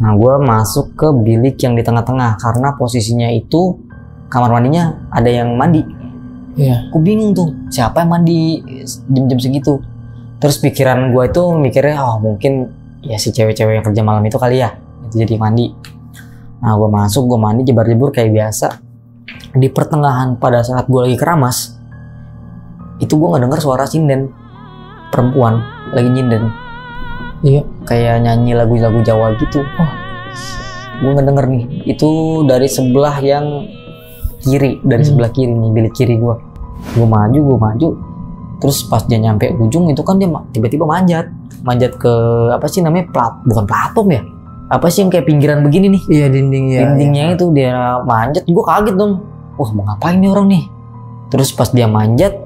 Nah gue masuk ke bilik yang di tengah-tengah karena posisinya itu kamar mandinya ada yang mandi. Iya. Gue bingung tuh siapa yang mandi jam-jam segitu. Terus pikiran gue itu mikirnya mungkin ya si cewek-cewek yang kerja malam itu kali ya, itu jadi mandi. Nah gue masuk, gue mandi jebar-jebur kayak biasa. Di pertengahan pada saat gue lagi keramas, itu gue nggak dengar suara sinden perempuan lagi nyinden. Iya. Kayak nyanyi lagu-lagu Jawa gitu. Gue nggak denger nih. Itu dari sebelah yang kiri, dari sebelah kiri nih, bilik kiri gue. Gue maju. Terus pas dia nyampe ujung itu kan dia tiba-tiba manjat ke apa sih namanya, bukan platform ya? Apa sih yang kayak pinggiran begini nih? Iya, dinding ya. Dindingnya itu dia manjat, gue kaget dong. Wah mau ngapain nih orang nih? Terus pas dia manjat,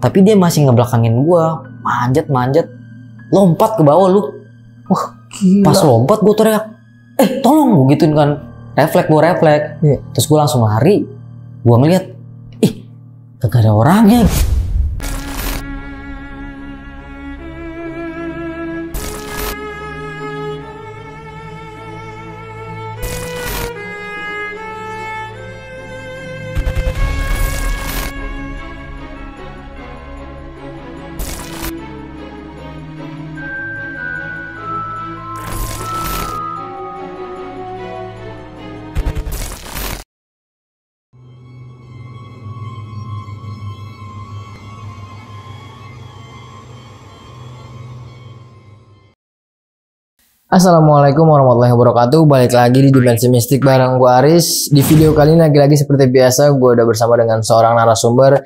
tapi dia masih ngebelakangin gue, manjat, lompat ke bawah lu. Wah gila. Pas lompat gue teriak, tolong, gue gituin kan. Refleks. Iya. Terus gue langsung lari. Gue ngeliat, kagak ada orangnya. Assalamualaikum warahmatullahi wabarakatuh. Balik lagi di Dimensi Mistik bareng gue Aris. Di video kali ini lagi-lagi seperti biasa gue udah bersama dengan seorang narasumber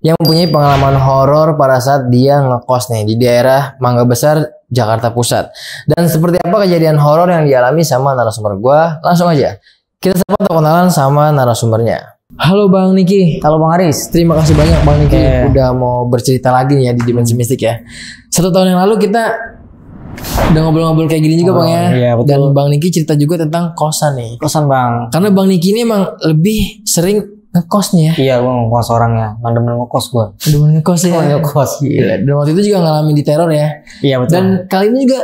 yang mempunyai pengalaman horor pada saat dia ngekos nih di daerah Mangga Besar, Jakarta Pusat. Dan seperti apa kejadian horor yang dialami sama narasumber gue? Langsung aja kita sapa atau kenalan sama narasumbernya. Halo Bang Niki. Halo Bang Aris. Terima kasih banyak Bang Niki udah mau bercerita lagi nih ya di Dimensi Mistik ya. 1 tahun yang lalu kita udah ngobrol-ngobrol kayak gini juga Bang ya. Iya, betul. Dan Bang Niki cerita juga tentang kosan nih. Kosan Bang. Karena Bang Niki ini emang lebih sering ngekos nih ya. Iya gue ngekos orangnya, demen ngekos gue. Demen ngekos ya. Ngekos. Gila. Dan waktu itu juga ngalamin di teror ya. Iya betul. Dan kali ini juga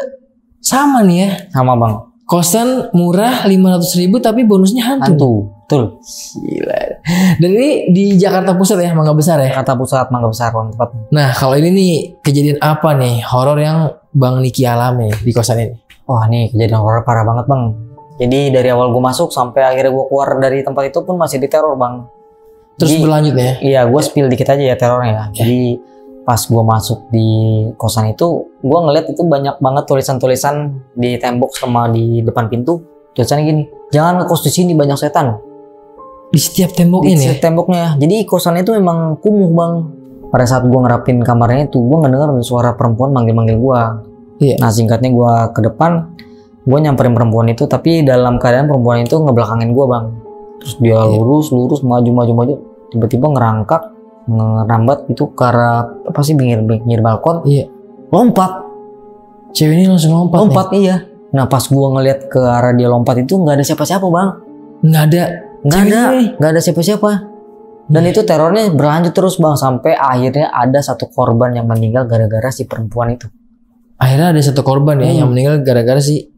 sama nih ya. Sama Bang. Kosan murah 500.000 tapi bonusnya hantu. Betul. Gila. Dan ini di Jakarta Pusat ya, Mangga Besar ya. Jakarta Pusat, Mangga Besar Bang tepatnya. Nah kalau ini nih kejadian apa nih horor yang Bang Niki alami di kosan ini? Wah nih kejadian horor parah banget Bang. Jadi dari awal gue masuk sampai akhirnya gue keluar dari tempat itu pun masih diteror Bang. Terus Jadi, berlanjut ya? Iya gue spill dikit aja ya terornya. Jadi pas gue masuk di kosan itu, gue ngeliat itu banyak banget tulisan-tulisan di tembok sama di depan pintu. Tulisannya gini, jangan ngekos di sini banyak setan. Di setiap tembok Di ini? setiap temboknya. Jadi kosan itu memang kumuh Bang. Pada saat gue ngerapin kamarnya itu, gue ngedenger suara perempuan manggil-manggil gue. Iya. Nah singkatnya gue ke depan, gue nyamperin perempuan itu, tapi dalam keadaan perempuan itu ngebelakangin gue Bang. Terus dia lurus maju, tiba-tiba ngerangkak, ngerambat itu ke arah apa sih, pinggir balkon. Iya. Lompat. Cewek ini langsung lompat nih? Iya. Nah pas gue ngeliat ke arah dia lompat itu nggak ada siapa-siapa Bang. Nggak ada siapa-siapa. Dan itu terornya berlanjut terus Bang, sampai akhirnya ada satu korban yang meninggal gara-gara si perempuan itu. Akhirnya ada satu korban ya yang meninggal gara-gara si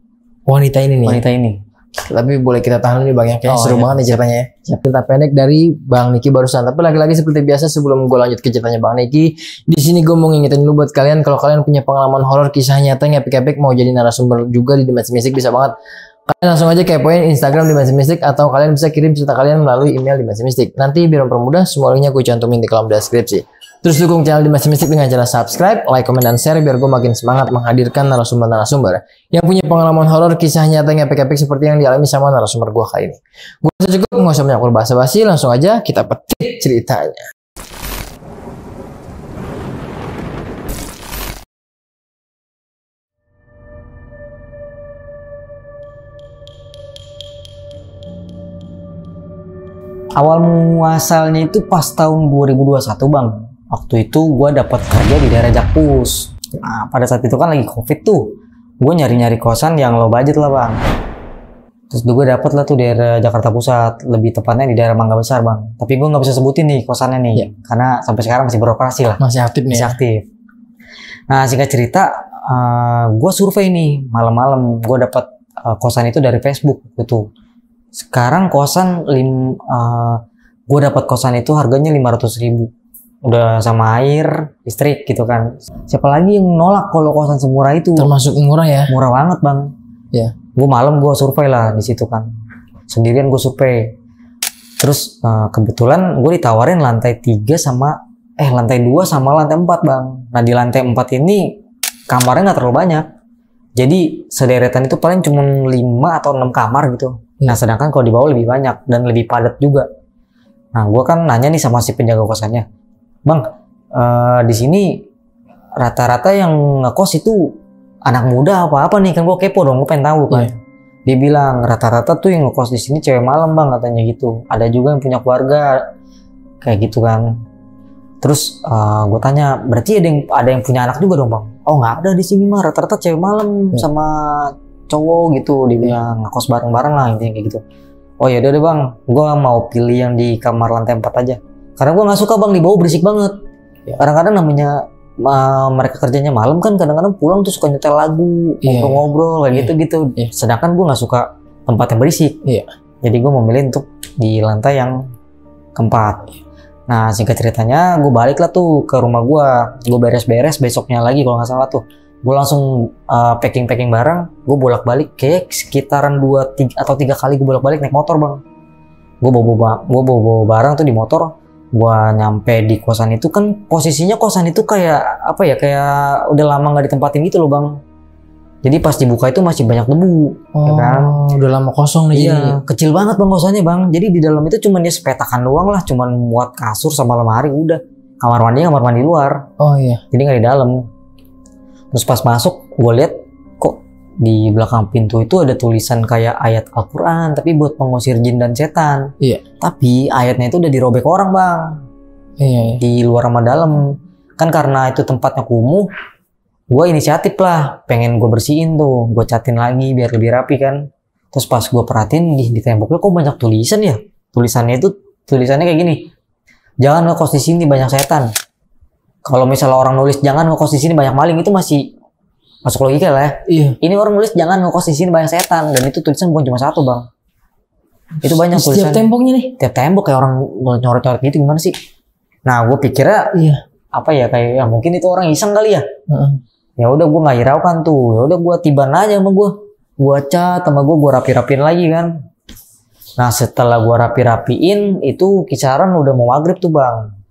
wanita ini nih. Wanita ini. Tapi boleh kita tahan nih Bang ya, kayaknya seru banget nih ceritanya ya. Cerita pendek dari Bang Niki barusan. Tapi lagi-lagi seperti biasa sebelum gue lanjut ke ceritanya Bang Niki, di sini gue mau ngingetin dulu buat kalian, kalau kalian punya pengalaman horor, kisah nyata yang epic-epic, mau jadi narasumber juga di Dimensi Mistik, bisa banget. Kalian langsung aja kepoin Instagram Dimensi Mistik, atau kalian bisa kirim cerita kalian melalui email Dimensi Mistik. Nanti biar mempermudah, semua linknya gue cantumin di kolom deskripsi. Terus dukung channel Dimensi Mistik dengan cara subscribe, like, comment, dan share biar gue makin semangat menghadirkan narasumber-narasumber yang punya pengalaman horor, kisah nyata yang epic-epic seperti yang dialami sama narasumber gue kali ini. Gue rasa cukup, nggak usah banyak berbahasa-basi, langsung aja kita petik ceritanya. Awal muasalnya itu pas tahun 2021 Bang. Waktu itu gue dapat kerja di daerah Jakpus. Nah pada saat itu kan lagi covid tuh, gue nyari-nyari kosan yang low budget lah Bang. Terus gue dapet lah tuh daerah Jakarta Pusat, lebih tepatnya di daerah Mangga Besar Bang. Tapi gue nggak bisa sebutin nih kosannya nih, karena sampai sekarang masih beroperasi lah. Masih aktif nih. Masih aktif. Nah singkat cerita, gue survei nih malam-malam. Gue dapat kosan itu dari Facebook gitu. Sekarang kosan gue dapat kosan itu harganya 500.000, udah sama air, listrik gitu kan. Siapa lagi yang nolak kalau kosan semurah itu? Termasuk murah ya? Murah banget bang. Ya. Gue malam gue survei lah di situ kan, sendirian gue survei. Terus kebetulan gue ditawarin lantai 2 sama lantai 4 bang. Nah di lantai 4 ini kamarnya nggak terlalu banyak. Jadi sederetan itu paling cuma 5 atau 6 kamar gitu. Nah sedangkan kalau di bawah lebih banyak dan lebih padat juga. Nah gue kan nanya nih sama si penjaga kosannya, bang, di sini rata-rata yang ngekos itu anak muda apa nih? Kan gue kepo dong, gue pengen tahu kan. Dia bilang rata-rata tuh yang ngekos di sini cewek malam bang, katanya gitu. Ada juga yang punya keluarga kayak gitu kan. Terus gue tanya, berarti ada yang punya anak juga dong bang? Oh nggak ada di sini mah, rata-rata cewek malam sama cowok gitu. Dia bilang ngekos bareng-bareng lah intinya kayak gitu. Oh ya udah deh bang, gue mau pilih yang di kamar lantai 4 aja. Karena gue nggak suka bang di bawah berisik banget. Kadang-kadang namanya mereka kerjanya malam kan, kadang-kadang pulang tuh suka nyetel lagu, ngobrol-ngobrol kayak gitu-gitu. Sedangkan gue nggak suka tempat yang berisik. Jadi gue memilih untuk di lantai yang keempat. Nah singkat ceritanya gue balik lah tuh ke rumah gue beres-beres besoknya lagi kalau nggak salah tuh. Gue langsung packing barang, gue bolak-balik kayak sekitaran 2 atau 3 kali gue bolak-balik naik motor bang. Gue bawa barang tuh di motor. Gue nyampe di kosan itu kan posisinya kosan itu kayak apa ya, kayak udah lama nggak ditempatin gitu loh bang. Jadi pas dibuka itu masih banyak debu, ya kan? Udah lama kosong nih. Iya, kecil banget bang kosannya bang. Jadi di dalam itu cuma dia sepetakan doang lah, cuma muat kasur sama lemari udah. Kamar mandi luar. Oh iya. Jadi nggak di dalam. Terus pas masuk, gue lihat kok di belakang pintu itu ada tulisan kayak ayat Al-Quran, tapi buat pengusir jin dan setan. Iya. Tapi ayatnya itu udah dirobek orang bang. Iya. Di luar sama dalam. Kan karena itu tempatnya kumuh, gue inisiatif lah, pengen gue bersihin tuh, gue catin lagi biar lebih rapi kan. Terus pas gue perhatiin di temboknya kok banyak tulisan ya. Tulisannya kayak gini. Jangan ngekos di sini banyak setan. Kalau misalnya orang nulis jangan ngekos di sini banyak maling, itu masih masuk logika lah ya. Iya. Ini orang nulis jangan ngekos di sini banyak setan, dan itu tulisan bukan cuma satu bang. Itu banyak tulisan. Setiap temboknya nih. Tiap tembok kayak orang nyoret-nyoret gitu, gimana sih? Nah gue pikirnya apa ya, kayak ya mungkin itu orang iseng kali ya. Ya udah gue nggak hiraukan tuh. Ya udah gue tiban aja sama gue cat sama gue rapi-rapiin lagi kan. Nah setelah gue rapi-rapiin itu kisaran udah mau maghrib tuh bang.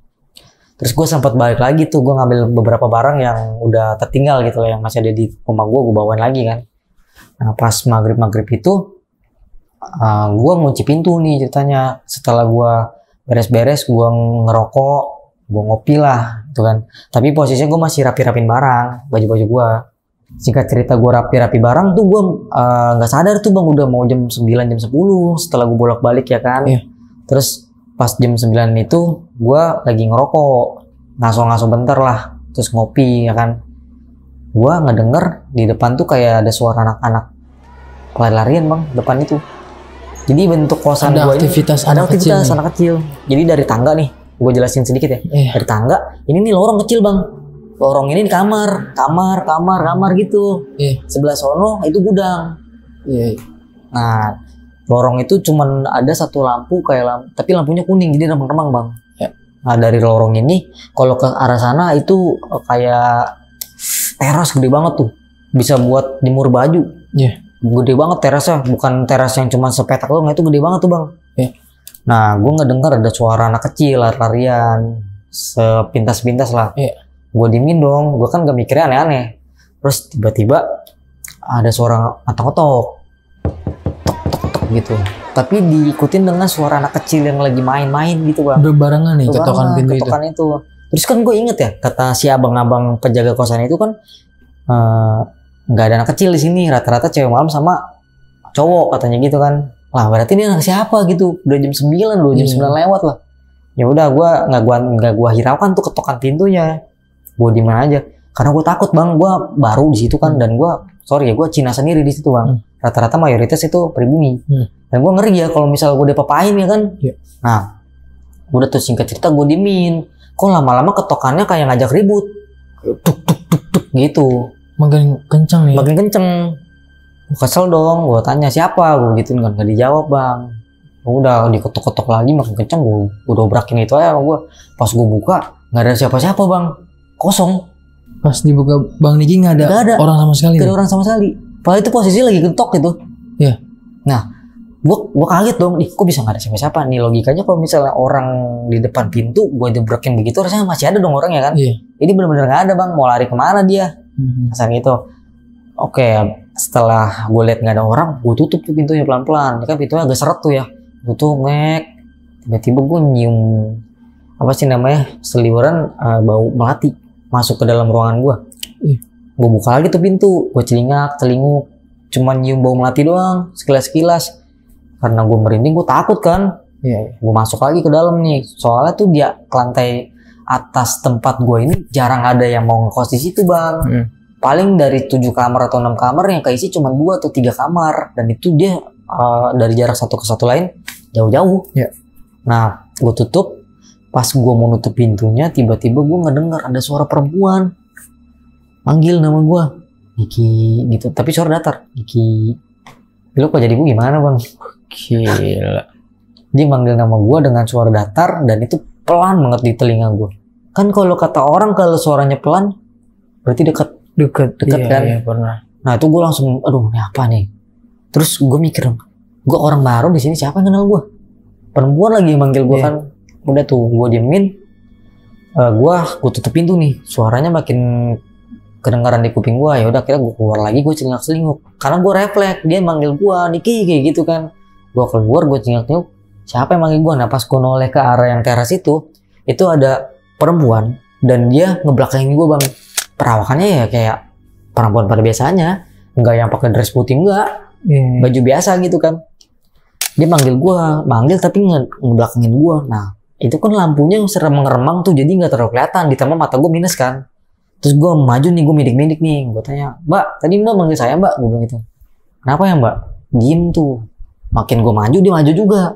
Terus gue sempat balik lagi tuh, gue ngambil beberapa barang yang udah tertinggal gitu lah, yang masih ada di rumah gue bawain lagi kan. Nah pas maghrib itu gue ngunci pintu nih ceritanya. Setelah gue beres-beres, gue ngerokok, gue ngopi lah gitu kan. Tapi posisinya gue masih rapi-rapin barang, baju-baju gue. Singkat cerita gue rapi-rapi barang tuh gue nggak sadar tuh bang, udah mau jam 9, jam 10 setelah gue bolak-balik ya kan. Terus pas jam 9 itu gue lagi ngerokok, ngaso-ngaso bentar lah, terus ngopi ya kan. Gue ngedenger di depan tuh kayak ada suara anak-anak lari-larian bang, depan itu. Jadi bentuk kosan gue ini ada aktivitas anak kecil. Jadi dari tangga nih, gue jelasin sedikit ya. Dari tangga, ini nih lorong kecil bang. Lorong ini di kamar gitu. Sebelah sono itu gudang. Nah lorong itu cuman ada satu lampu tapi lampunya kuning, jadi remang-remang bang. Nah dari lorong ini kalau ke arah sana itu kayak teras gede banget tuh, bisa buat jemur baju. Gede banget terasnya, bukan teras yang cuma sepetak doang, itu gede banget tuh bang. Nah gue ngedengar ada suara anak kecil lari-larian sepintas-pintas lah. Gue diemin dong, gue kan gak mikirnya aneh-aneh. Terus tiba-tiba ada suara ngetok-ngetok gitu, tapi diikutin dengan suara anak kecil yang lagi main-main gitu bang. Udah barengan nih ketokan pintu itu. Terus kan gue inget ya, kata si abang-abang penjaga kosan itu kan nggak ada anak kecil di sini, rata-rata cewek malam sama cowok katanya gitu kan. Lah berarti ini anak siapa gitu? Udah jam 9 loh, jam 9 lewat lah. Ya udah gue nggak hiraukan tuh ketokan pintunya. Gue di mana aja, karena gue takut bang. Gue baru di situ kan, dan gue Cina sendiri di situ bang. Rata-rata mayoritas itu pribumi. Dan gue ngeri ya kalau misal gue dipapain ya kan. Nah udah tuh singkat cerita gue diemin. Kok lama-lama ketokannya kayak ngajak ribut, tuk gitu. Makin kenceng nih. Makin kenceng. Kesel dong, gue tanya siapa, gue gituin kan, gak dijawab bang. Udah diketok-ketok lagi makin kenceng, gue dobrakin itu aja sama gue. Pas gue buka nggak ada siapa-siapa bang, kosong. Pas dibuka Bang Niki nggak ada orang sama sekali. Gak ada orang sama sekali. Padahal itu posisi lagi ketok gitu. Iya. Nah, gue kaget dong, nih kok bisa nggak ada siapa-siapa nih, logikanya kalau misalnya orang di depan pintu gue dobrakin begitu harusnya masih ada dong orang ya kan. Iya. Ini benar-benar nggak ada bang, mau lari kemana dia? Asal gitu. Oke, setelah gue lihat nggak ada orang, gue tutup tuh pintunya pelan-pelan. Kan pintunya agak seret tuh ya. Gue tuh ngek. Tiba-tiba gue nyium apa sih namanya, seliweran bau melati masuk ke dalam ruangan gue. Gue buka lagi tuh pintu, gue celinguk, cuman nyium bau melati doang, sekilas-sekilas. Karena gue merinding, gue takut kan. Iya. Gue masuk lagi ke dalam nih, soalnya tuh dia ke lantai atas tempat gue ini jarang ada yang mau ngekos di situ bang. Paling dari 7 kamar atau 6 kamar yang keisi cuma 2 atau 3 kamar, dan itu dia dari jarak satu ke satu lain jauh-jauh. Yeah. Nah, gue tutup. Pas gue mau nutup pintunya, tiba-tiba gue ngedengar ada suara perempuan manggil nama gue, Niki gitu. Tapi suara datar, Niki. Lu kok jadi gue gimana bang? Gila. Dia manggil nama gue dengan suara datar dan itu pelan banget di telinga gue. Kan kalau kata orang kalau suaranya pelan berarti dekat Iya, kan? Iya, pernah. Nah itu gue langsung, aduh ini apa nih? Terus gue mikir, gue orang baru di sini, siapa yang kenal gue? Perempuan lagi manggil gue kan. Udah tuh gue diemin, gue tutup pintu nih, suaranya makin kedengaran di kuping gue. Ya udah, akhirnya gue keluar lagi, gue celingak-celinguk karena gue refleks dia manggil gue Niki kayak gitu kan. Gue keluar, gue celingak-celinguk, siapa yang manggil gue? Nah pas gue noleh ke arah yang teras itu ada perempuan dan dia ngebelakangin gue bang. Perawakannya ya kayak perempuan pada biasanya, nggak yang pakai dress putih, enggak, baju biasa gitu kan. Dia manggil tapi ngebelakangin gue. Nah itu kan lampunya seremang-remang tuh, jadi nggak terlalu kelihatan, ditambah mata gue minus kan. Terus gue maju nih, gue midik-midik nih, gue tanya, mbak tadi mbak manggil saya mbak, gue bilang gitu. Kenapa ya mbak? Diem tuh. Makin gue maju, dia maju juga.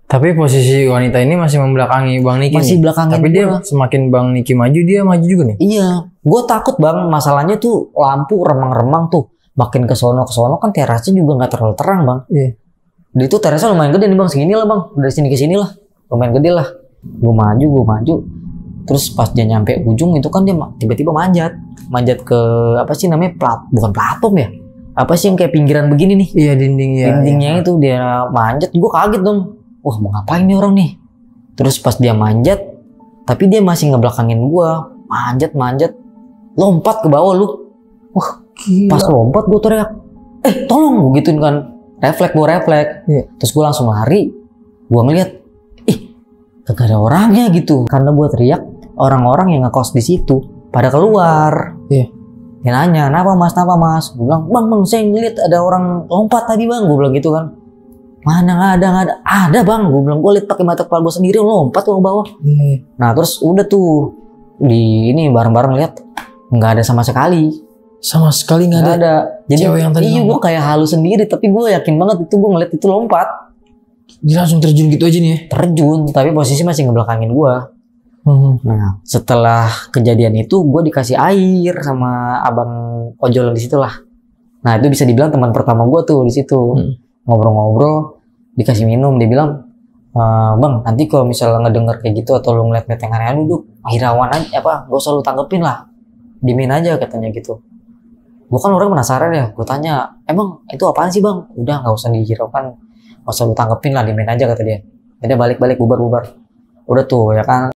Tapi posisi wanita ini masih membelakangi Bang Niki. Masih belakangin. Tapi dia semakin Bang Niki maju, dia maju juga nih. Iya, gue takut bang. Masalahnya tuh lampu remang-remang tuh. Makin ke sono kan terasnya juga nggak terlalu terang bang. Iya. Dia tuh terasnya lumayan gede nih bang, segini lah bang. Dari sini ke sini lah, lumayan gede lah. Gue maju. Terus pas dia nyampe ujung itu kan dia tiba-tiba manjat ke apa sih namanya, bukan platform ya? Apa sih yang kayak pinggiran begini nih? Iya, dindingnya itu dia manjat. Gue kaget dong. Wah mau ngapain nih orang nih? Terus pas dia manjat, tapi dia masih ngebelakangin gua, manjat, lompat ke bawah lu. Wah gila. Pas lompat gua teriak, tolong, gua gituin kan, gua refleks. Yeah. Terus gua langsung lari, gua ngeliat, kagak ada orangnya gitu. Karena gua teriak, orang-orang yang ngekos di situ pada keluar. Iya. Dia nanya, kenapa mas? Gua bilang, bang, saya ngeliat ada orang lompat tadi bang, gua bilang gitu kan. Mana nggak ada bang, gue bilang, gue liat pakai mata kepala gue sendiri lompat ke bawah. Nah terus udah tuh di ini bareng-bareng lihat nggak ada sama sekali nggak ada. Jadi cewek yang tadi gue kayak halu sendiri, tapi gue yakin banget itu gue ngeliat itu lompat. Dia langsung terjun gitu aja nih ya? Terjun, tapi posisi masih ngebelakangin gue. Nah setelah kejadian itu gue dikasih air sama abang ojol di situ lah. Nah itu bisa dibilang teman pertama gue tuh di situ. Ngobrol-ngobrol, dikasih minum, dia bilang, bang nanti kalau misalnya ngedenger kayak gitu atau lu ngeliat yang aneh-aneh, duduk hirauan aja, gak usah lu tanggepin lah, diemin aja katanya gitu. Gue kan orang penasaran ya, gue tanya, emang itu apaan sih bang? Udah gak usah dihiraukan, gak usah lu tanggepin lah, diemin aja kata dia. Jadi balik bubar. Udah tuh ya kan.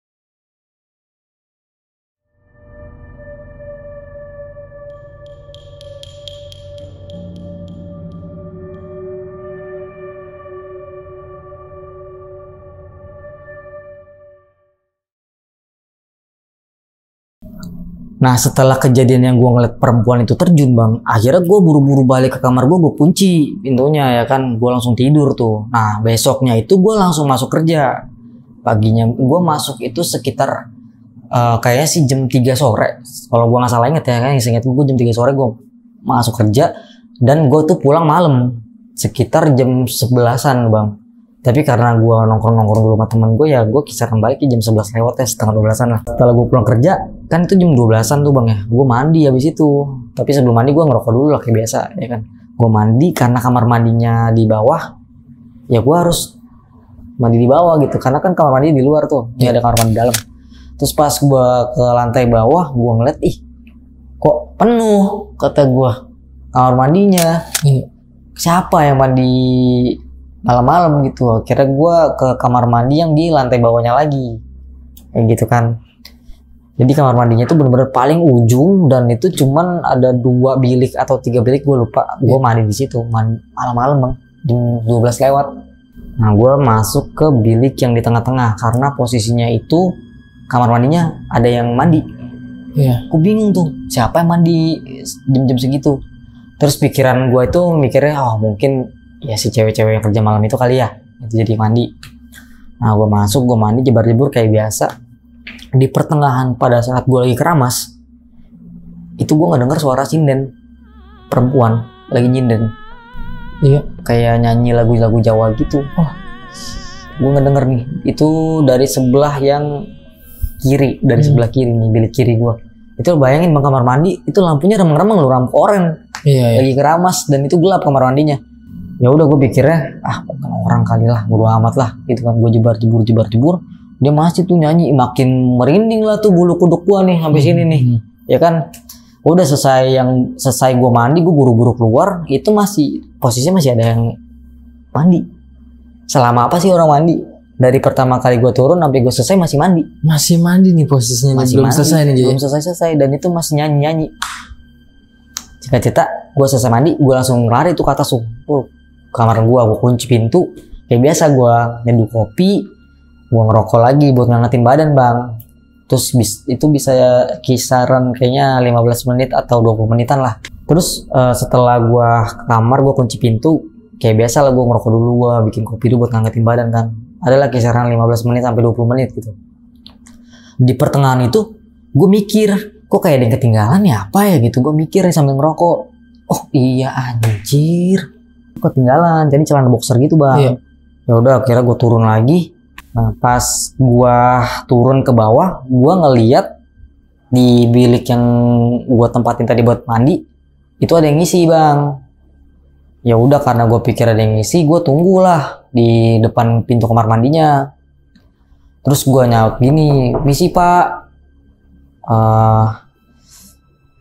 Nah setelah kejadian yang gue ngeliat perempuan itu terjun bang, akhirnya gue buru-buru balik ke kamar gue kunci pintunya ya kan, gue langsung tidur tuh. Nah besoknya itu gue langsung masuk kerja. Paginya gue masuk itu sekitar kayaknya sih jam 3 sore. Kalau gue gak salah inget ya, kan inget gue jam 3 sore gue masuk kerja. Dan gue tuh pulang malam sekitar jam 11-an bang. Tapi karena gue nongkrong dulu sama temen gue, ya gue kisaran balik jam 11 lewat ya, setengah 12-an lah. Setelah gue pulang kerja, kan itu jam 12-an tuh bang ya. Gue mandi habis itu. Tapi sebelum mandi gue ngerokok dulu lah kayak biasa ya kan. Gue mandi karena kamar mandinya di bawah, ya gue harus mandi di bawah gitu. Karena kan kamar mandi di luar tuh, nggak ada kamar mandi dalam. Terus pas gue ke lantai bawah, gue ngeliat, ih kok penuh, kata gue, kamar mandinya. Siapa yang mandi malam-malam gitu. Akhirnya gue ke kamar mandi yang di lantai bawahnya lagi, kayak gitu kan. Jadi kamar mandinya itu bener-bener paling ujung, dan itu cuman ada 2 bilik atau 3 bilik, gue lupa. Gue mandi di situ malam-malam bang, jam 12 lewat. Nah gue masuk ke bilik yang di tengah-tengah karena posisinya itu kamar mandinya ada yang mandi. Gue bingung tuh siapa yang mandi jam-jam segitu. Terus pikiran gue itu mikirnya, oh mungkin ya si cewek-cewek yang kerja malam itu kali ya, itu jadi mandi. Nah gue masuk, gue mandi jebar-jebur kayak biasa. Di pertengahan pada saat gue lagi keramas, itu gue nggak dengar suara sinden perempuan lagi nyinden. Kayak nyanyi lagu-lagu Jawa gitu. Gue nggak denger nih. Itu dari sebelah yang kiri, dari sebelah kiri nih, bilik kiri gue. Itu bayangin bang, kamar mandi itu lampunya remeng-remeng loh, lampu oren. Lagi keramas dan itu gelap kamar mandinya. Ya udah gue pikirnya, bukan orang kali lah, bodo amat lah gitu kan. Gue jebar-jebur, dia masih tuh nyanyi, makin merinding lah tuh bulu kuduk gua nih sampai sini nih. Ya kan, udah selesai gue mandi, gue buru-buru keluar, itu posisinya masih ada yang mandi. Selama apa sih orang mandi? Dari pertama kali gue turun sampai gue selesai masih mandi. Masih mandi nih posisinya, belum selesai nih. Belum selesai, dan itu masih nyanyi. Cita-cita gue selesai mandi, gue langsung lari tuh ke atas tuh. Kamar gue kunci pintu. Kayak biasa gue nyeduh kopi, gue ngerokok lagi buat ngangetin badan bang. Terus itu bisa kisaran kayaknya 15 menit atau 20 menitan lah. Terus setelah gue ke kamar, gue kunci pintu, kayak biasa lah gue ngerokok dulu, gue bikin kopi dulu buat ngangetin badan kan. Adalah kisaran 15 menit sampai 20 menit gitu. Di pertengahan itu gue mikir, kok kayak ada yang ketinggalan ya, apa ya gitu. Gue mikir sambil ngerokok, oh iya anjir, ketinggalan. Jadi celana boxer gitu bang. Ya udah akhirnya gue turun lagi. Nah pas gue turun ke bawah, gue ngeliat di bilik yang gue tempatin tadi buat mandi itu ada yang ngisi bang. Ya udah karena gue pikir ada yang ngisi, gue tunggulah di depan pintu kamar mandinya. Terus gue nyaut gini, misi pak,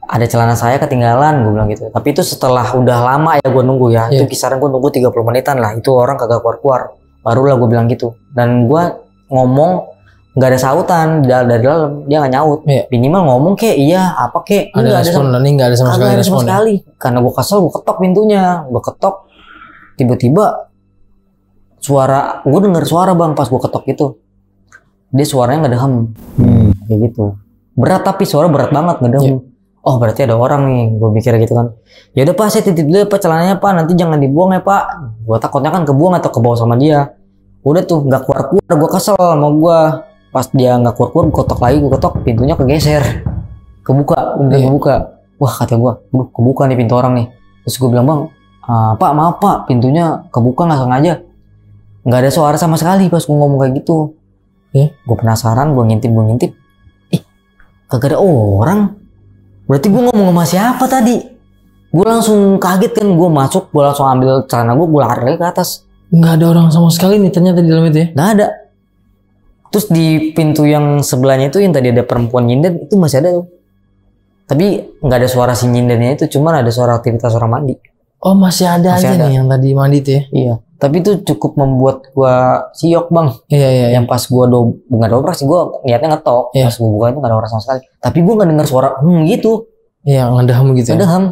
ada celana saya ketinggalan, gue bilang gitu. Tapi itu setelah udah lama ya gue nunggu ya, itu kisaran gue nunggu 30 menitan lah, itu orang kagak keluar-keluar. Barulah gue bilang gitu. Dan gue ngomong nggak ada sautan dari dalam, dia nggak nyaut. Minimal ngomong kek iya apa kek, ada respon, nggak ada sama sekali. Karena gue kesel, gue ketok pintunya, gue ketok, tiba-tiba gue denger suara bang pas gue ketok itu. Dia suaranya ngedehem, kayak gitu. Berat, tapi suara berat banget, ngedehem. Oh berarti ada orang nih, gue mikir gitu kan. Ya udah pak, saya titip dulu pak celananya pak, nanti jangan dibuang ya pak. Gue takutnya kan kebuang atau kebawa sama dia. Udah tuh nggak keluar, gue kesel sama gue. Pas dia nggak keluar, gue ketok, pintunya kegeser, kebuka. Wah kata gue, kebuka nih pintu orang nih. Terus gue bilang bang, pak maaf pak, pintunya kebuka nggak sengaja. Nggak ada suara sama sekali pas gue ngomong kayak gitu. Gue penasaran, gue ngintip. Kagak ada orang. Berarti gue ngomong sama siapa tadi? Gue langsung kaget kan, gue masuk, gue langsung ambil celana gue lari lagi ke atas. Nggak ada orang sama sekali nih ternyata di dalam itu ya? Nggak ada. Terus di pintu yang sebelahnya itu yang tadi ada perempuan nyinden, itu masih ada tuh. Tapi nggak ada suara si nyindennya itu, cuman ada suara aktivitas orang mandi. Oh masih ada aja nih yang tadi mandi tuh ya? Iya. Tapi itu cukup membuat gue siok bang. Iya. Yang pas gue nggak dobrak sih, gue niatnya ngetok. Pas gue buka itu nggak ada orang sama sekali. Tapi gue nggak dengar suara gitu. Iya ngedehem gitu. Ngedehem.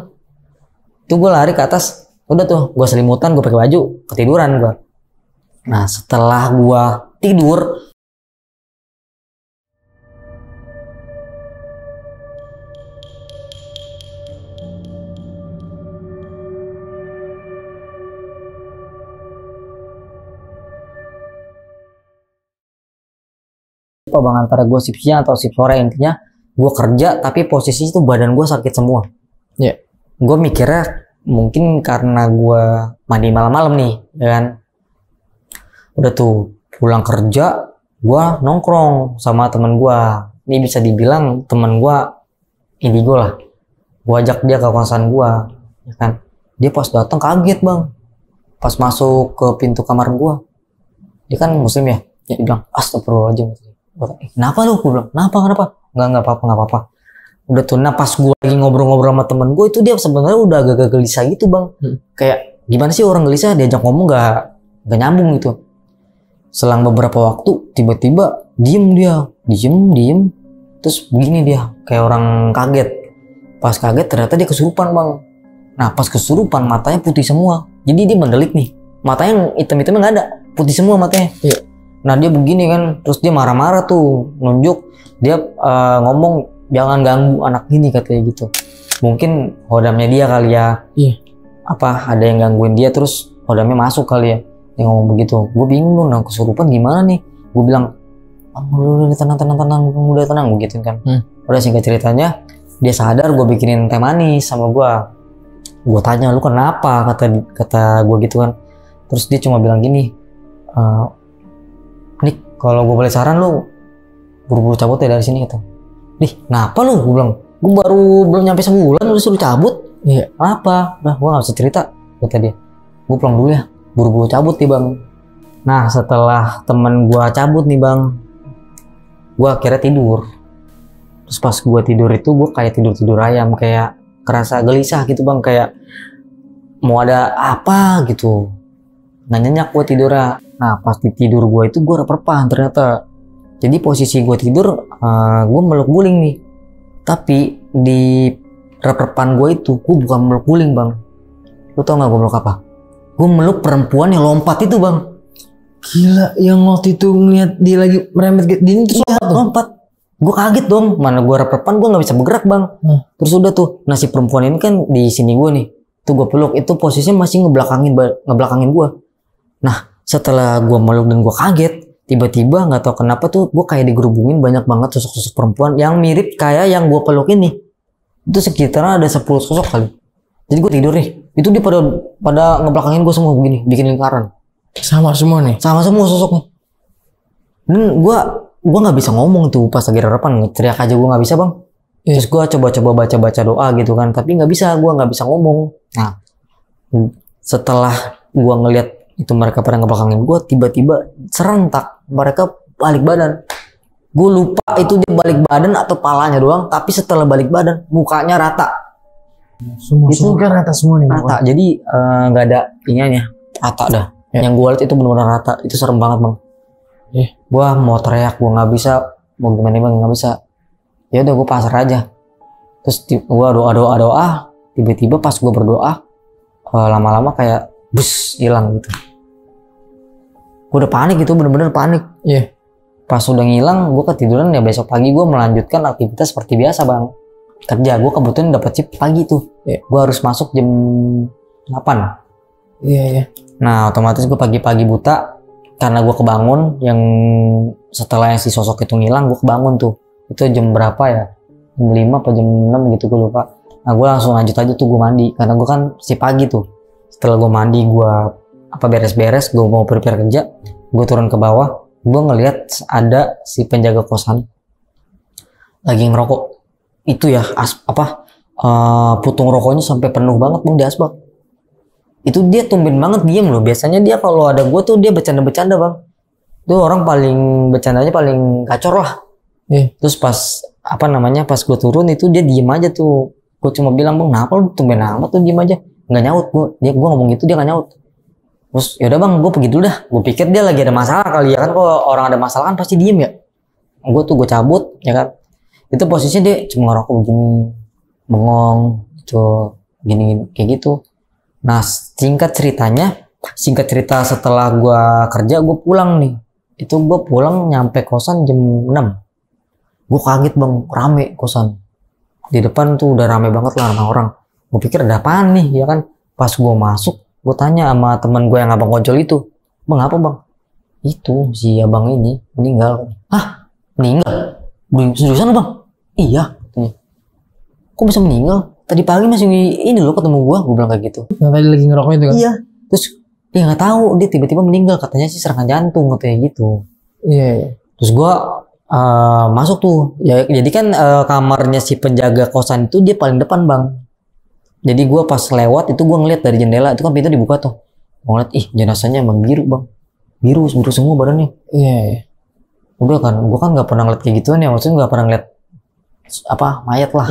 Itu gue lari ke atas. Udah tuh, gue selimutan, gue pakai baju, ketiduran gue. Nah setelah gue tidur, bang, antara gue shift siang atau shift sore, intinya gue kerja tapi posisi itu badan gue sakit semua. Gue mikirnya mungkin karena gue mandi malam-malam nih, ya kan. Udah tuh pulang kerja, gue nongkrong sama temen gue. Ini bisa dibilang temen gue indigo lah. Gue ajak dia ke kosan gue, ya kan. Dia pas datang kaget bang. Pas masuk ke pintu kamar gue, dia kan muslim ya. Dia bilang astagfirullahaladzim. Kenapa lu? Gue bilang kenapa? Nggak apa-apa. Udah tuh, nah pas gue lagi ngobrol-ngobrol sama temen gue itu dia sebenarnya udah agak gelisah gitu bang. Kayak gimana sih orang gelisah diajak ngomong nggak nyambung gitu. Selang beberapa waktu tiba-tiba diem, terus begini dia kayak orang kaget. Pas kaget ternyata dia kesurupan bang. Nah pas kesurupan matanya putih semua, jadi dia mendelik nih, matanya hitam-hitamnya nggak ada, putih semua matanya. Iya. Nah dia begini kan, terus dia marah-marah tuh, nunjuk, dia ngomong jangan ganggu anak ini katanya gitu. Mungkin hodamnya dia kali ya. Iya. Apa ada yang gangguin dia terus hodamnya masuk kali ya. Dia ngomong begitu. Gue bingung dong, nah kesurupan gimana nih? Gue bilang, udah tenang, gue gituin kan. Udah singkat ceritanya, dia sadar gue bikinin teh manis sama gue. Gue tanya lu kenapa, kata gue gitu kan. Terus dia cuma bilang gini, Nik kalau gue boleh saran lu buru-buru cabut ya dari sini gitu. Nih, kenapa lu? Gue bilang, gue baru belum nyampe sebulan lu suruh cabut. Iya. Apa? Nah, gue gak bisa cerita, kata dia. Gue pulang dulu ya, buru-buru cabut nih bang. Nah, setelah temen gue cabut nih bang, gue akhirnya tidur. Terus pas gue tidur itu, gue kayak tidur ayam, kayak kerasa gelisah gitu bang, kayak mau ada apa gitu. Nah, nyenyak gue tidurnya. Nah, pas di tidur gue itu gue reperpan ternyata. Jadi posisi gue tidur, gue meluk guling nih. Tapi di reperpan gue itu, gue bukan meluk guling bang. Lu tau gak gue meluk apa? Gue meluk perempuan yang lompat itu bang. Gila, yang waktu itu ngeliat dia lagi merembet ke dinding terus lompat. Gue kaget dong, mana gue reperpan gue gak bisa bergerak bang. Terus udah tuh, nah si perempuan ini kan di sini gue nih. Tuh gue peluk, itu posisinya masih ngebelakangin gue. Nah setelah gue meluk dan gue kaget, tiba-tiba nggak tahu kenapa tuh gue kayak digerubungin banyak banget sosok-sosok perempuan yang mirip kayak yang gue peluk ini. Itu sekitar ada 10 sosok kali. Jadi gue tidur nih, itu dia pada ngebelakangin gue semua begini, bikin lingkaran. Sama semua nih? Sama semua sosoknya. Dan gue nggak bisa ngomong tuh pas lagi harapan, teriak aja gue nggak bisa bang. Terus gue coba baca doa gitu kan, tapi nggak bisa, gue nggak bisa ngomong. Nah setelah gue ngeliat itu mereka pada ngebelakangin gue, tiba-tiba serentak mereka balik badan. Gue lupa itu dia balik badan atau palanya doang, tapi setelah balik badan mukanya rata. Semua kan rata semua nih. Rata, jadi nggak ada ininya, rata dah. Yang gue lihat itu benar-benar rata, itu serem banget bang. Gue mau teriak, gue nggak bisa, mau gimana bang, nggak bisa. Ya udah gue pasrah aja. Terus gue doa, tiba-tiba pas gue berdoa, lama-lama kayak bus hilang gitu. Gue udah panik gitu, bener-bener panik. Pas udah ngilang, gue ketiduran ya, besok pagi gue melanjutkan aktivitas seperti biasa bang. Kerja, gue kebetulan dapat shift pagi tuh. Gue harus masuk jam 8. Nah otomatis gue pagi-pagi buta, karena gue kebangun, yang setelah yang si sosok itu ngilang, gue kebangun tuh. Itu jam berapa ya? Jam 5 apa jam 6 gitu gue lupa. Nah gue langsung lanjut aja tuh, gue mandi. Karena gue kan si pagi tuh. Setelah gue mandi, gue beres-beres, gue mau prepare kerja, gue turun ke bawah, gue ngelihat ada si penjaga kosan lagi ngerokok. Itu ya putung rokoknya sampai penuh banget bang di asbak. Itu dia tumben banget diem loh. Biasanya dia kalau ada gue tuh dia bercanda-bercanda bang. Itu orang paling bercandanya paling gacor lah. Terus pas pas gue turun itu dia diem aja tuh. Gue cuma bilang bang, kenapa lu tumben amat tuh diem aja? Nggak nyaut. Gue ngomong gitu dia nggak nyaut. Terus yaudah bang, gue pergi dulu dah. Gue pikir dia lagi ada masalah kali ya kan. Kalau orang ada masalah kan pasti diem ya. Gue cabut ya kan. Itu posisinya dia cuma ngerokok begini, bengong itu gini kayak gitu. Nah singkat cerita setelah gue kerja, gue pulang nih. Itu gue pulang nyampe kosan jam 6. Gue kaget bang, rame kosan. Di depan tuh udah rame banget lah orang-orang. Gue pikir ada apaan nih ya kan. Pas gue masuk, gue tanya sama teman gue yang abang ojol itu, bang apa bang? Itu si abang ini meninggal. Hah? Meninggal? Seriusan bang? Iya. Kok bisa meninggal? Tadi pagi masih ini loh ketemu gue bilang kayak gitu. Yang tadi lagi ngerokok itu kan? Iya. Terus dia nggak tahu, dia tiba-tiba meninggal, katanya sih serangan jantung katanya gitu. Iya. Terus gue masuk tuh ya, jadi kan kamarnya si penjaga kosan itu dia paling depan bang. Jadi gue pas lewat itu gue ngeliat dari jendela itu kan pintu dibuka tuh, gue ngeliat jenazahnya emang biru bang, biru semua badannya. Iya. Udah kan, gue kan nggak pernah ngeliat kayak gituan ya, maksudnya nggak pernah ngeliat mayat lah.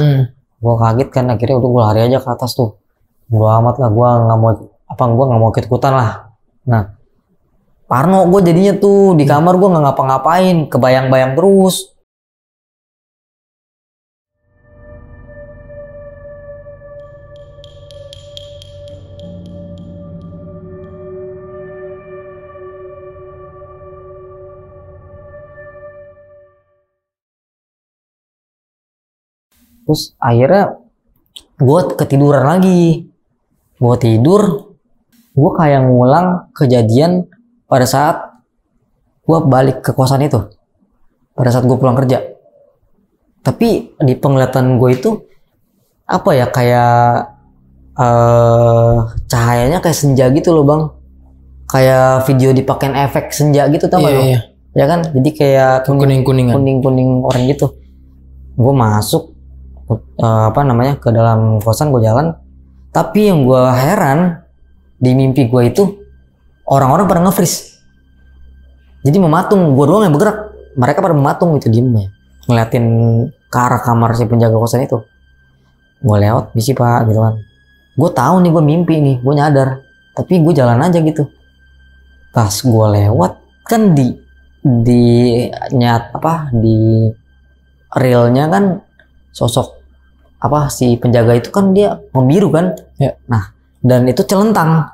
Gue kaget kan, akhirnya udah gue lari aja ke atas tuh. Gue amat lah, gue nggak mau ikut-ikutan lah. Nah, parno gue jadinya tuh di kamar, gue nggak ngapa-ngapain, kebayang-bayang terus. Terus akhirnya gue ketiduran lagi. Gue tidur, gue kayak ngulang kejadian pada saat gue balik ke kosan itu. Pada saat gue pulang kerja. Tapi di penglihatan gue itu apa ya, kayak cahayanya kayak senja gitu loh bang. Kayak video dipakein efek senja gitu, tau gak lo? Iya. Ya kan, jadi kayak Kuning-kuningan. kuning orang gitu. Gue masuk ke dalam kosan, gue jalan. Tapi yang gue heran di mimpi gue itu orang-orang pada nge-freeze. Jadi mematung, gue doang yang bergerak. Mereka pada mematung gitu, diem ya, ngeliatin ke arah kamar si penjaga kosan itu. Gue lewat, misi pak gitu kan. Gue tahu nih gue mimpi nih, gue nyadar. Tapi gue jalan aja gitu. Pas gue lewat kan di realnya kan sosok si penjaga itu kan dia membiru kan ya. Nah, dan itu celentang.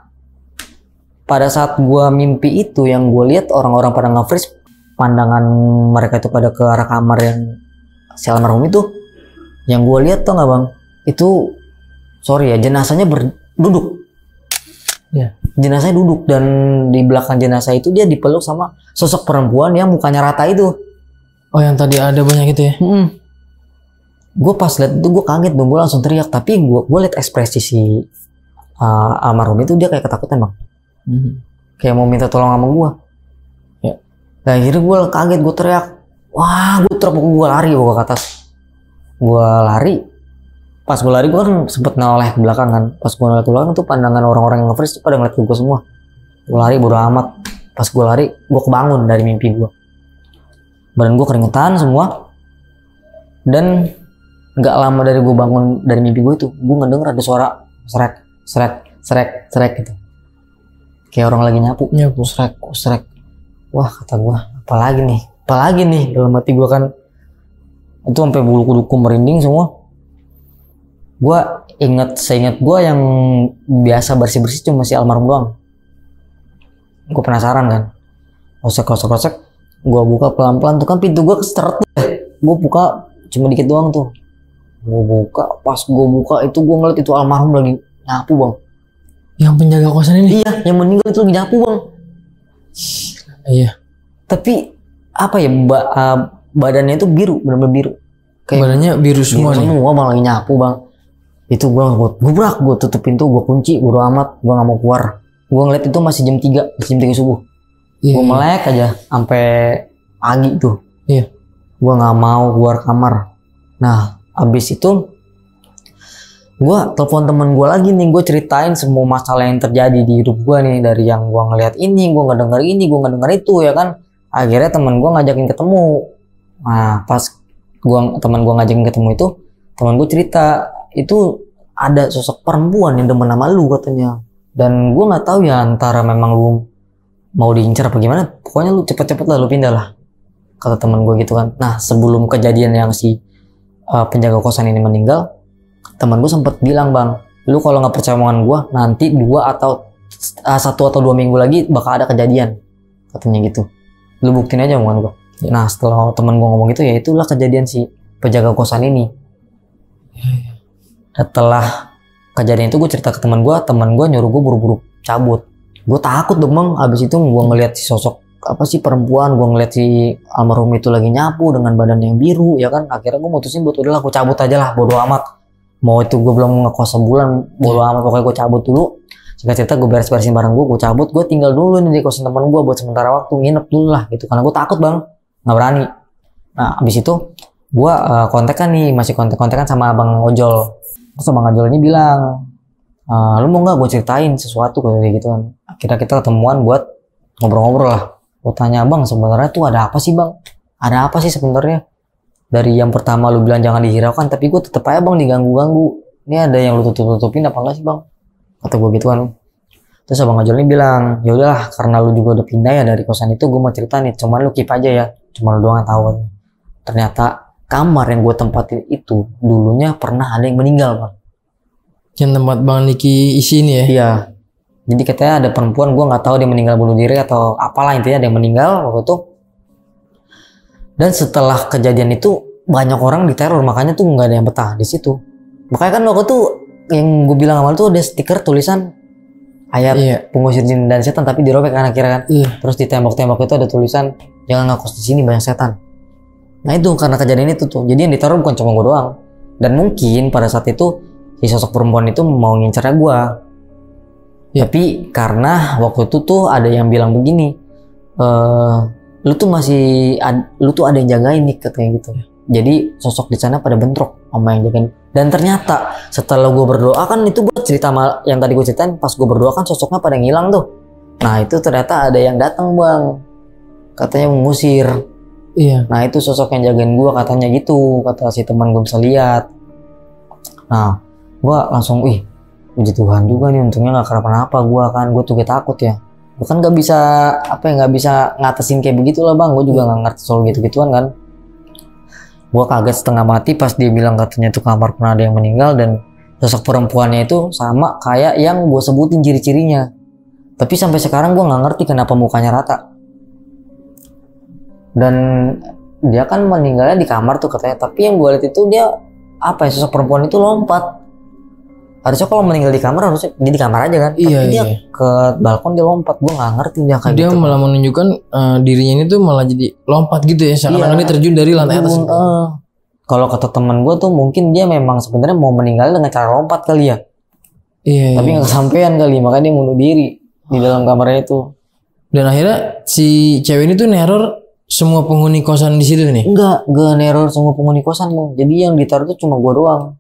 Pada saat gua mimpi itu, yang gue lihat orang-orang pada nge-freeze, pandangan mereka itu pada ke arah kamar yang si almarhum itu. Yang gue lihat tuh nggak bang, itu jenazahnya berduduk ya. Jenazahnya duduk, dan di belakang jenazah itu dia dipeluk sama sosok perempuan yang mukanya rata itu. Oh, yang tadi ada banyak itu ya? Gue pas liat itu gue kaget dong, gue langsung teriak. Tapi gue liat ekspresi si almarhum itu, dia kayak ketakutan bang. Kayak mau minta tolong sama gue ya. Nah akhirnya gue kaget, gue teriak, wah gue lari gue ke atas. Gue lari, pas gue lari gue kan sempet noleh ke belakang kan. Pas gue noleh ke belakang tuh pandangan orang-orang yang nge-freeze pada ngeliat ke gue semua. Gue lari bodo amat. Pas gue lari, gue kebangun dari mimpi gue. Badan gue keringetan semua. Dan gak lama dari gue bangun dari mimpi gue itu, gue ngedenger ada suara srek gitu. Kayak orang lagi nyapu. Srek. Wah kata gue, apalagi nih dalam hati gue kan. Itu sampai bulu kuduku merinding semua. Gue seingat gue yang biasa bersih cuma si almarhum doang. Gue penasaran kan. Kosek. Gue buka pelan-pelan tuh kan, pintu gue keseret ya. Gue buka cuma dikit doang tuh. Gue buka, pas gue buka itu gue ngeliat itu almarhum lagi nyapu bang. Yang penjaga kosan ini? Iya, yang meninggal itu lagi nyapu bang. Iya. Tapi apa ya, badannya itu biru, benar-benar biru. Kayak badannya biru semua nih. Semua bang, lagi nyapu bang. Itu gue tutup pintu, gue kunci, bodo amat, gue nggak mau keluar. Gue ngeliat itu masih jam 3 subuh. Iya, gue melek aja sampai pagi tuh. Iya. Gue nggak mau keluar kamar. Nah, abis itu gue telepon temen gue lagi nih, gue ceritain semua masalah yang terjadi di hidup gue nih, dari yang gue ngeliat ini, gue nggak denger ini, gue nggak denger itu ya kan. Akhirnya temen gue ngajakin ketemu. Nah pas temen gue ngajakin ketemu itu, temen gue cerita itu ada sosok perempuan yang demen sama lu katanya. Dan gue nggak tahu ya, antara memang lu mau diincar apa gimana, pokoknya lu cepet-cepet lah lu pindah lah, kata temen gue gitu kan. Nah sebelum kejadian yang si penjaga kosan ini meninggal, teman gue sempet bilang, bang, lu kalau nggak percaya omongan gue, nanti 1 atau 2 minggu lagi bakal ada kejadian, katanya gitu. Lu buktiin aja omongan gue. Ya. Nah setelah teman gue ngomong gitu, ya itulah kejadian si penjaga kosan ini. Setelah kejadian itu gue cerita ke teman gue nyuruh gue buru-buru cabut. Gue takut dong bang. Abis itu gue ngeliat si sosok perempuan, gue ngeliat si almarhum itu lagi nyapu dengan badan yang biru ya kan. Akhirnya gue mutusin buat udahlah gue cabut aja lah, bodo amat. Mau itu gue belum ngekos sebulan, bodo amat, pokoknya gue cabut dulu. Singkat cerita gue beres-beresin barang gue cabut, gue tinggal dulu nih di kosan teman gue buat sementara waktu, nginep dulu lah gitu. Karena gue takut bang, nggak berani. Nah abis itu gue kontekan nih, masih kontekan sama abang ojol. Terus abang ojol ini bilang, lu mau nggak gue ceritain sesuatu kayak gitu kan. Akhirnya kita ketemuan buat ngobrol-ngobrol lah. Gue tanya, bang sebenarnya tuh ada apa sih bang? Ada apa sih sebenarnya? Dari yang pertama lu bilang jangan dihiraukan, tapi gue tetep aja bang diganggu-ganggu. Ini ada yang lu tutup-tutupin apa enggak sih bang? Kata gue gitu kan. Terus abang ojol ini bilang, ya udahlah karena lu juga udah pindah ya dari kosan itu, gue mau cerita nih, cuman lu keep aja ya, cuman lu doang yang tahu. Ternyata kamar yang gue tempatin itu dulunya pernah ada yang meninggal bang. Yang tempat Bang Niki isi ini ya? Iya. Jadi katanya ada perempuan, gue nggak tahu dia meninggal bunuh diri atau apalah, intinya ada yang meninggal waktu itu. Dan setelah kejadian itu banyak orang diteror, makanya tuh nggak ada yang betah di situ. Makanya kan waktu itu yang gue bilang awal tuh ada stiker tulisan ayat pengusir jin dan setan, tapi dirobek kan akhirnya kan. Terus di tembok-tembok itu ada tulisan jangan ngekos di sini banyak setan. Nah itu karena kejadian itu tuh. Jadi yang diteror bukan cuma gue doang. Dan mungkin pada saat itu si sosok perempuan itu mau ngincernya gue. Tapi karena waktu itu tuh ada yang bilang begini, lu tuh ada yang jagain nih katanya gitu. Jadi sosok di sana pada bentrok sama yang jagain. Dan ternyata setelah gue berdoa kan, itu gue cerita yang tadi gue ceritain, pas gue berdoa kan sosoknya pada ngilang tuh. Nah itu ternyata ada yang datang bang, katanya mengusir. Nah itu sosok yang jagain gue katanya gitu, kata si teman gue bisa lihat. Nah gue langsung puji Tuhan juga nih, untungnya nggak kenapa-napa. Gue tuh takut ya. Gue kan nggak bisa nggak bisa ngatasin kayak begitu lah bang. Gue juga nggak ngerti soal gitu-gituan kan. Gue kaget setengah mati pas dia bilang katanya itu kamar pernah ada yang meninggal, dan sosok perempuannya itu sama kayak yang gue sebutin ciri-cirinya. Tapi sampai sekarang gue nggak ngerti kenapa mukanya rata. Dan dia kan meninggalnya di kamar tuh katanya. Tapi yang gue lihat itu dia sosok perempuan itu lompat. Harusnya kalau meninggal di kamar harusnya dia di kamar aja kan. Tapi dia ke balkon dia lompat. Gue nggak ngerti dia kayak dia gitu. Dia malah menunjukkan dirinya ini tuh malah jadi lompat gitu ya. Seakan-akan dia terjun dari lantai atas. Kalau kata teman gue tuh mungkin dia memang sebenarnya mau meninggal dengan cara lompat kali ya. Tapi nggak kesampean kali, makanya dia bunuh diri di dalam kamarnya itu. Dan akhirnya si cewek ini tuh neror semua penghuni kosan di situ nih? Enggak neror semua penghuni kosan bang. Jadi yang diteror tuh cuma gue doang.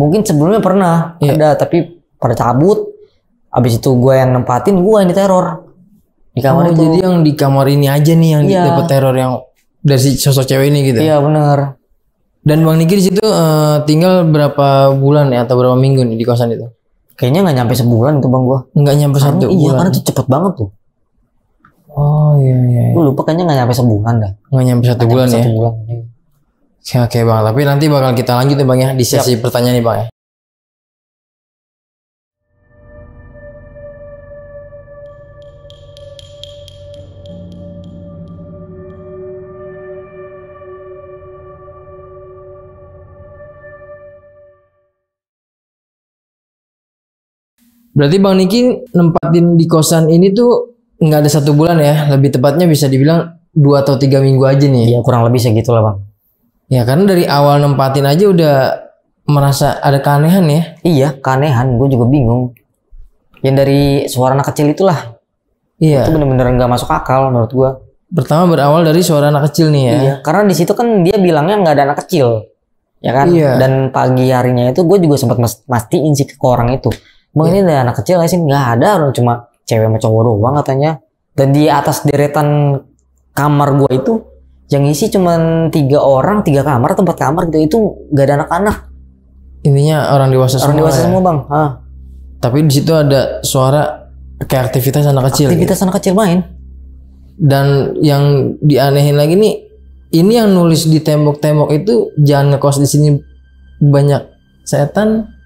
Mungkin sebelumnya pernah ada, tapi pada cabut. Abis itu gue yang nempatin, gue yang diteror di kamar itu. Jadi yang di kamar ini aja nih yang dapat teror yang dari si sosok cewek ini gitu? Iya bener. Dan Bang Niki di situ tinggal berapa bulan ya atau berapa minggu nih di kosan itu? Kayaknya nggak nyampe sebulan itu bang gue. Nggak nyampe satu bulan? Iya karena itu cepet banget tuh. Oh iya. Gue lupa kayaknya nggak nyampe sebulan dah. Nggak nyampe satu bulan ya? Satu bulan. Oke bang, tapi nanti bakal kita lanjut ya bang ya di sesi pertanyaan nih bang ya. Berarti Bang Niki nempatin di kosan ini tuh nggak ada satu bulan ya, lebih tepatnya bisa dibilang 2 atau 3 minggu aja nih. Iya kurang lebih segitu lah bang. Ya karena dari awal nempatin aja udah merasa ada keanehan ya. Iya keanehan, gue juga bingung. Yang dari suara anak kecil itulah. Iya. Itu bener-bener nggak masuk akal menurut gue. Pertama berawal dari suara anak kecil nih ya. Iya, karena di situ kan dia bilangnya nggak ada anak kecil, ya kan? Iya. Dan pagi harinya itu gue juga sempat mastiin sih ke orang itu. Bang ini ada anak kecil nggak sih? Nggak ada, orang cuma cewek sama cowok doang katanya. Dan di atas deretan kamar gue itu yang isi cuma 3 orang, 3 kamar, tempat kamar gitu, itu nggak ada anak-anak. Intinya orang dewasa semua. Orang dewasa semua bang. Tapi di situ ada suara kayak aktivitas anak kecil. Aktivitas anak kecil main. Dan yang dianehin lagi nih, ini yang nulis di tembok-tembok itu jangan ngekos di sini banyak setan.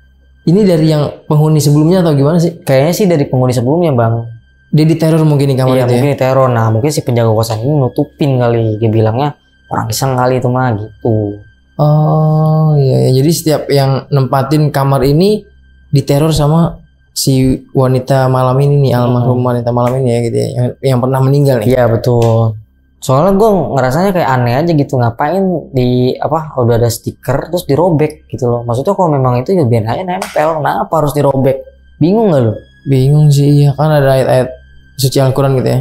Ini dari yang penghuni sebelumnya atau gimana sih? Kayaknya sih dari penghuni sebelumnya bang. Dia diteror mungkin di kamar iya, itu mungkin ya? diteror. Nah mungkin si penjaga kosan ini nutupin kali. Dia bilangnya orang iseng kali itu mah gitu. Oh iya, jadi setiap yang nempatin kamar ini diteror sama si wanita malam ini nih, almarhum wanita malam ini ya gitu ya, yang pernah meninggal nih. Iya betul. Soalnya gue ngerasanya kayak aneh aja gitu, ngapain di udah ada stiker terus dirobek gitu loh. Maksudnya kalau memang itu ya biar aja nempel, kenapa harus dirobek? Bingung gak lo? Bingung sih, ya kan ada ayat-ayat suci Al-Quran gitu ya.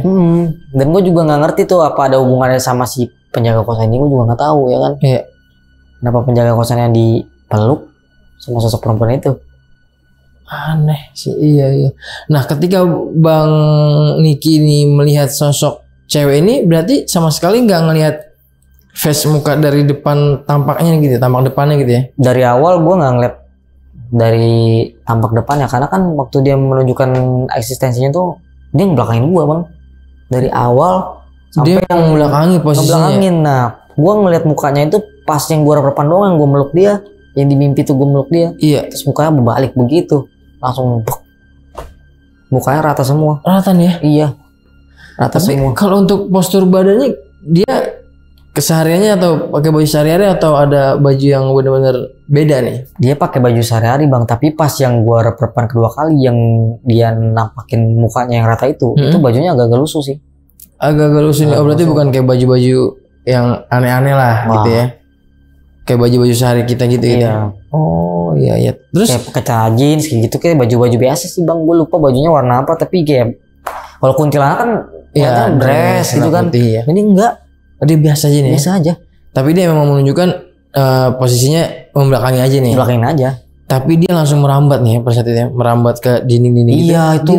Dan gue juga nggak ngerti tuh apa ada hubungannya sama si penjaga kosan ini gue juga nggak tahu ya kan. Iya. Kenapa penjaga kosan yang dipeluk sama sosok perempuan itu? Aneh sih, iya. Nah, ketika Bang Niki ini melihat sosok cewek ini, berarti sama sekali nggak ngelihat face muka dari depan tampaknya gitu, tampak depannya gitu ya? Dari awal gue nggak ngeliat dari tampak depannya, karena kan waktu dia menunjukkan eksistensinya tuh dia ngebelakangin gue bang. Dari awal sampai dia yang membelakangi posisinya. Nah, gue ngeliat mukanya itu pas yang gue harapan doang, yang gue meluk dia, yang di mimpi tuh gue meluk dia. Iya. Terus mukanya berbalik begitu. Langsung mukanya rata semua. Rata nih ya? Iya, rata tapi semua. Kalau untuk postur badannya dia kesehariannya atau pakai baju sehari-hari atau ada baju yang benar-benar beda nih? Dia pakai baju sehari-hari bang, tapi pas yang gua rep-repan kedua kali yang dia nampakin mukanya yang rata itu bajunya agak-agak lusuh sih. Agak-agak lusuh nih. Oh, berarti bukan kayak baju-baju yang aneh-aneh lah. Wah. Gitu ya? Kayak baju-baju sehari kita gitu. Iya. Gitu. Oh iya. Terus kayak pakai celana jeans kayak gitu, kayak baju-baju biasa sih bang. Gue lupa bajunya warna apa, tapi kayak kalau kuntilanak kan ya dress gitu kan. Putih, ya. Ini enggak, dia biasa aja nih. Biasa aja. Tapi dia memang menunjukkan posisinya membelakangi aja nih. Belakangin aja. Tapi dia langsung merambat nih pada saat itu, merambat ke dinding-dinding. Iya itu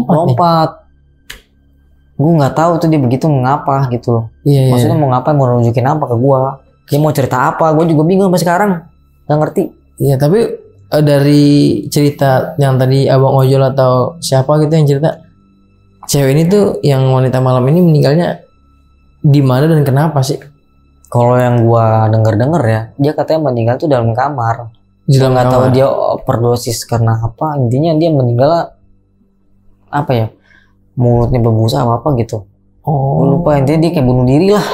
lompat. Gue nggak tahu tuh dia begitu mengapa gitu. Iya. Maksudnya mau ngapain, mau nunjukin apa ke gue? Dia mau cerita apa? Gue juga bingung sampai sekarang, nggak ngerti. Iya, tapi dari cerita yang tadi Abang Ojol atau siapa gitu yang cerita, cewek ini tuh yang wanita malam ini meninggalnya di mana dan kenapa sih? Kalau yang gue denger ya, dia katanya meninggal tuh dalam kamar. Dia nggak tahu dia overdosis karena apa. Intinya dia meninggal apa ya? Mulutnya berbusa apa gitu. Oh, lupa. Intinya dia kayak bunuh diri lah.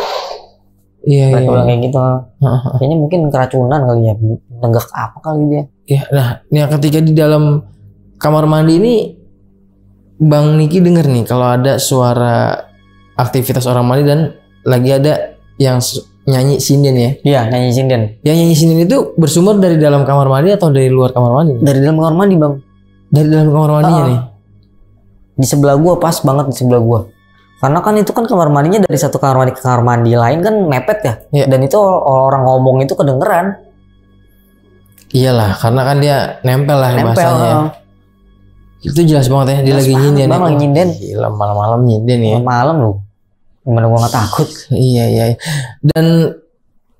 Iya. Kayak gitu. Kayaknya mungkin keracunan kali ya, nenggak apa kali dia. Iya. Nah, ketika di dalam kamar mandi ini, Bang Niki denger nih kalau ada suara aktivitas orang mandi dan lagi ada yang nyanyi sinden ya. Iya, nyanyi sinden. Yang nyanyi sinden itu bersumber dari dalam kamar mandi atau dari luar kamar mandi? Dari dalam kamar mandi bang. Dari dalam kamar mandinya nih. Di sebelah gua, pas banget di sebelah gua. Karena kan itu kan kamar mandinya dari satu kamar mandi ke kamar mandi lain kan mepet ya. Yeah. Dan itu orang ngomong itu kedengeran. Iyalah, karena kan dia nempel lah bahasanya. Itu jelas banget ya, dia lagi nyinden. Bang lagi nyinden. Gila, malam-malam nyinden ya. Malam loh. Gimana gua nggak takut. Iya. Dan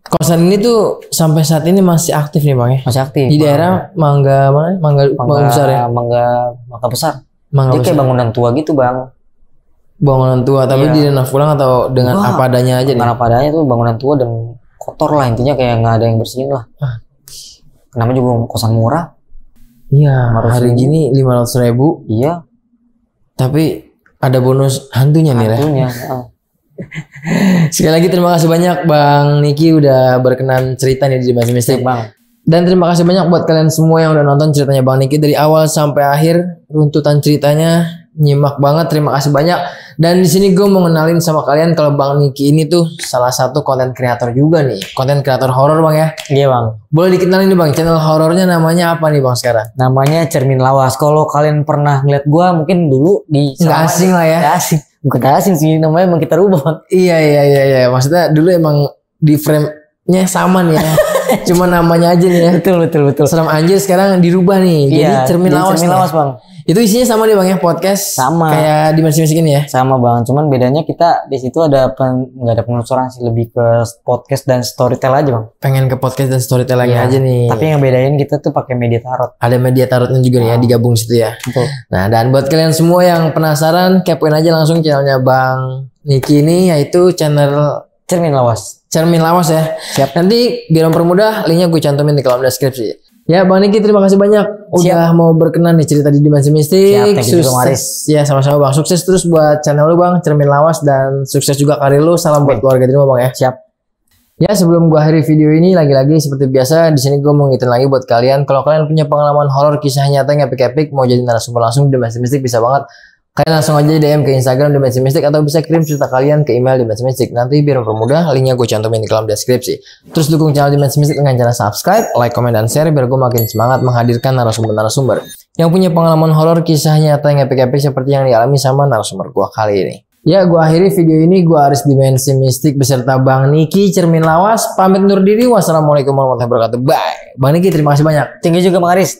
kosan ini tuh sampai saat ini masih aktif nih bang ya? Masih aktif. Di daerah Mangga mana? Mangga Besar ya? Mangga Besar. Dia kayak bangunan tua gitu bang. Bangunan tua tapi direnov ulang atau dengan apa adanya aja nih? Dengan apa adanya tuh, bangunan tua dan kotor lah intinya, kayak nggak ada yang bersihin lah. Kenapa juga kosan murah? Iya. Hari gini 500.000. Iya. Tapi ada bonus hantunya nih lah. Hantunya. Sekali lagi terima kasih banyak Bang Niki udah berkenan cerita nih di Dimensi Mistik bang. Dan terima kasih banyak buat kalian semua yang udah nonton ceritanya Bang Niki dari awal sampai akhir. Runtutan ceritanya nyimak banget, terima kasih banyak. Dan di sini gue mau ngenalin sama kalian kalau Bang Niki ini tuh salah satu konten kreator juga nih, konten kreator horor bang ya. Iya bang. Boleh dikenalin nih bang, channel horornya namanya apa nih bang sekarang? Namanya Cermin Lawas. Kalau kalian pernah ngeliat gue mungkin dulu di nggak asing lah ya. Nggak asing, bukan asing sih, namanya emang kita rubah. Iya. Maksudnya dulu emang di frame-nya sama nih ya. Cuma namanya aja nih ya. Betul. Seram anjir sekarang dirubah nih. Iya, jadi Cermin Lawas bang. Itu isinya sama nih bang ya, podcast sama kayak Dimensi Mistik ini ya. Sama bang, cuman bedanya kita di situ ada nggak ada penelusuran sih, lebih ke podcast dan storytell aja bang. Pengen ke podcast dan storytelling aja nih. Tapi yang bedain kita tuh pakai media tarot. Ada media tarotnya juga nih ya, digabung situ ya. Betul. Nah, dan buat kalian semua yang penasaran, kepoin aja langsung channelnya Bang Niki ini, yaitu channel Cermin Lawas. Cermin Lawas ya. Siap. Nanti biar mempermudah, linknya gue cantumin di kolom deskripsi. Ya Bang Niki, terima kasih banyak udah mau berkenan nih cerita di Dimensi Mistik. Sukses ya, sama-sama Bang. Sukses terus buat channel lu Bang, Cermin Lawas, dan sukses juga karir lu. Salam buat keluarga di rumah Bang ya. Siap. Ya, sebelum gua akhiri video ini, lagi-lagi seperti biasa di sini gua mau ngingetin lagi buat kalian, kalau kalian punya pengalaman horor, kisah nyata yang epic-epic, mau jadi narasumber langsung di Dimensi Mistik, bisa banget. Kalian langsung aja DM ke Instagram Dimensi Mistik atau bisa kirim cerita kalian ke email Dimensi Mistik. Nanti biar mempermudah, linknya gue cantumin di kolom deskripsi. Terus dukung channel Dimensi Mistik dengan cara subscribe, like, komen, dan share biar gue makin semangat menghadirkan narasumber-narasumber yang punya pengalaman horor, kisah nyata yang epic-epic seperti yang dialami sama narasumber gue kali ini. Ya, gua akhiri video ini. Gua Aris Dimensi Mistik beserta Bang Niki Cermin Lawas. Pamit undur diri. Wassalamualaikum warahmatullahi wabarakatuh. Bye. Bang Niki, terima kasih banyak. Tinggi juga Bang Aris.